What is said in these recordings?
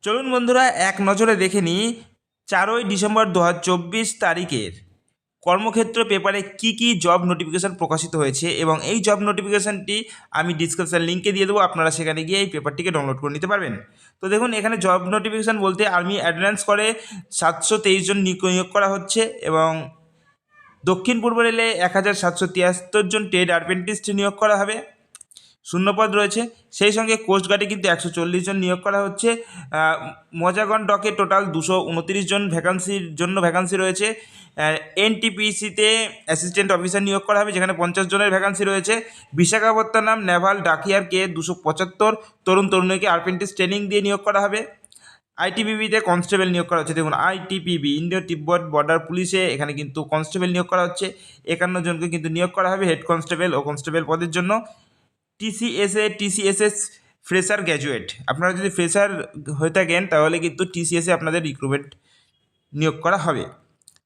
চলুন বন্ধুরা এক নজরে দেখে নিই 4ই ডিসেম্বর 2024 তারিখের কর্মক্ষেত্র পেপারে কি কি জব নোটিফিকেশান প্রকাশিত হয়েছে এবং এই জব নোটিফিকেশানটি আমি ডিসক্রিপশান লিঙ্কে দিয়ে দেবো, আপনারা সেখানে গিয়ে এই পেপারটিকে ডাউনলোড করে নিতে পারবেন। তো দেখুন, এখানে জব নোটিফিকেশান বলতে আর্মি অ্যাডভান্স করে 723 জন নিয়োগ করা হচ্ছে এবং দক্ষিণ পূর্ব রেলে 1773 জন ট্রেড অ্যাপ্রেন্টিস নিয়োগ করা হবে, শূন্যপদ রয়েছে। সেই সঙ্গে কোস্টগার্ডে কিন্তু 140 জন নিয়োগ করা হচ্ছে। মজাগন ডকে টোটাল 229 জন ভ্যাকান্সি রয়েছে। এনটিপিসিতে অ্যাসিস্ট্যান্ট অফিসার নিয়োগ করা হবে, যেখানে 50 জনের ভ্যাকান্সি রয়েছে। বিশাখাপত্তনম নেভাল ডাকিয়ারকে 275 তরুণ তরুণীকে অ্যাপ্রেন্টিস ট্রেনিং দিয়ে নিয়োগ করা হবে। আইটিবিবিতে কনস্টেবল নিয়োগ করা হচ্ছে। দেখুন, আইটিপিবি ইন্ডিয়া তিব্বত বর্ডার পুলিশে এখানে কিন্তু কনস্টেবল নিয়োগ করা হচ্ছে, 51 জনকে কিন্তু নিয়োগ করা হবে হেড কনস্টেবল ও কনস্টেবল পদের জন্য। টিসিএসএস ফ্রেশার গ্র্যাজুয়েট, আপনারা যদি ফ্রেশার হয়ে থাকেন তাহলে কিন্তু টিসিএসে আপনাদের রিক্রুটমেন্ট নিয়োগ করা হবে।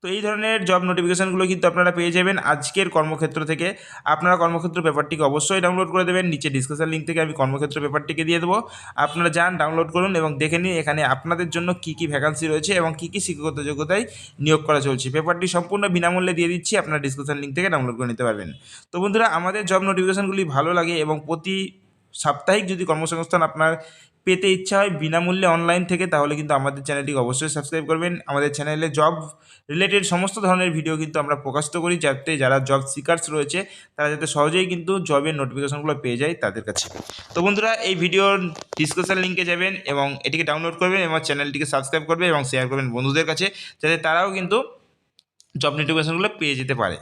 তো এই ধরনের জব নোটিফিকেশানগুলো কিন্তু আপনারা পেয়ে যাবেন আজকের কর্মক্ষেত্র থেকে। আপনারা কর্মক্ষেত্র পেপারটিকে অবশ্যই ডাউনলোড করে দেবেন, নিচে ডিসক্রিপশন লিঙ্ক থেকে আমি কর্মক্ষেত্র পেপারটিকে দিয়ে দেবো। আপনারা যান, ডাউনলোড করুন এবং দেখে নিন এখানে আপনাদের জন্য কী কী ভ্যাকান্সি রয়েছে এবং কী কী শিক্ষাগত যোগ্যতায় নিয়োগ করা চলছে। পেপারটি সম্পূর্ণ বিনামূল্যে দিয়ে দিচ্ছি, আপনারা ডিসক্রিপশন লিঙ্ক থেকে ডাউনলোড করে নিতে পারবেন। তো বন্ধুরা, আমাদের জব নোটিফিকেশানগুলি ভালো লাগে এবং প্রতি সাপ্তাহিক যদি কর্মসংস্থান আপনার পেতে ইচ্ছা হয় বিনামূল্যে অনলাইন থেকে, তাহলে কিন্তু আমাদের চ্যানেলটিকে অবশ্যই সাবস্ক্রাইব করবেন। আমাদের চ্যানেলে জব রিলেটেড সমস্ত ধরনের ভিডিও কিন্তু আমরা প্রকাশিত করি, যাতে যারা জব সিকার্স রয়েছে তারা যাতে সহজেই কিন্তু জবের নোটিফিকেশনগুলো পেয়ে যায় তাদের কাছে। তো বন্ধুরা, এই ভিডিওর ডিসক্রিপশন লিঙ্কে যাবেন এবং এটিকে ডাউনলোড করবেন এবং চ্যানেলটিকে সাবস্ক্রাইব করবেন এবং শেয়ার করবেন বন্ধুদের কাছে, যাতে তারাও কিন্তু জব নোটিফিকেশনগুলো পেয়ে যেতে পারে।